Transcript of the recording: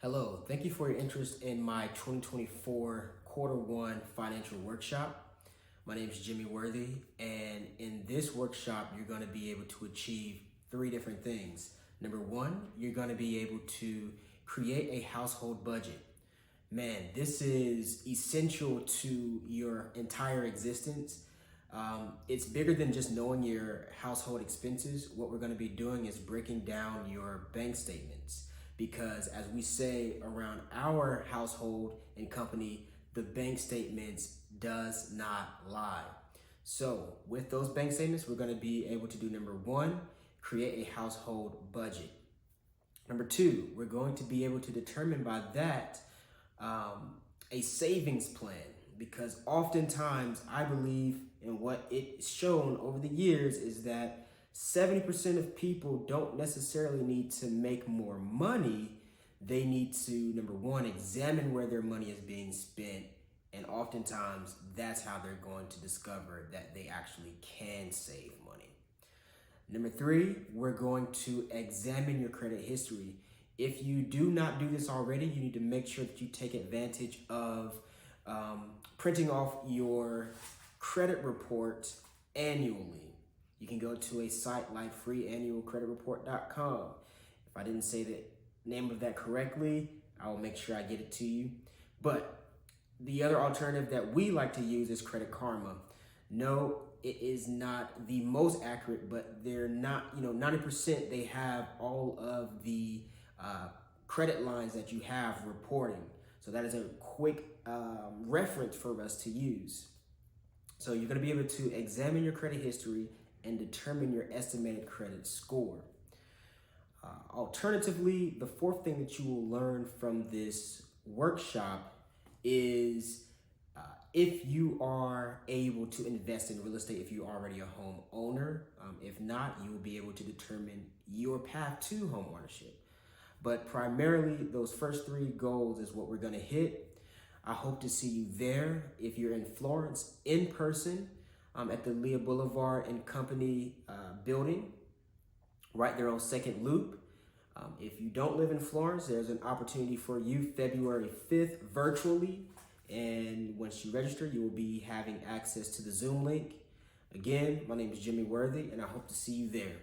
Hello, thank you for your interest in my 2024 quarter one financial workshop. My name is Jimmy Worthy, and in this workshop, you're going to be able to achieve three different things. Number one, you're going to be able to create a household budget. Man, this is essential to your entire existence. It's bigger than just knowing your household expenses. What we're going to be doing is breaking down your bank statements because, as we say around our household and company, the bank statements does not lie. So with those bank statements, we're going to be able to do number one, create a household budget. Number two, we're going to be able to determine by that a savings plan, because oftentimes I believe in what it's shown over the years is that 70% of people don't necessarily need to make more money. They need to, number one, examine where their money is being spent. And oftentimes that's how they're going to discover that they actually can save money. Number three, we're going to examine your credit history. If you do not do this already, you need to make sure that you take advantage of printing off your credit report annually. You can go to a site like freeannualcreditreport.com. If I didn't say the name of that correctly, I will make sure I get it to you. But the other alternative that we like to use is Credit Karma. No, it is not the most accurate, but they're not, 90% they have all of the credit lines that you have reporting. So that is a quick reference for us to use. So you're going to be able to examine your credit history and determine your estimated credit score. Alternatively, the fourth thing that you will learn from this workshop is if you are able to invest in real estate, if you're already a home owner. If not, you will be able to determine your path to home ownership. But primarily, those first three goals is what we're going to hit. I hope to see you there. If you're in Florence, in person, at the Leah Boulevard and Company building, right there on Second Loop. If you don't live in Florence, there's an opportunity for you February 5th virtually. And once you register, you will be having access to the Zoom link. Again, my name is Jimmy Worthy, and I hope to see you there.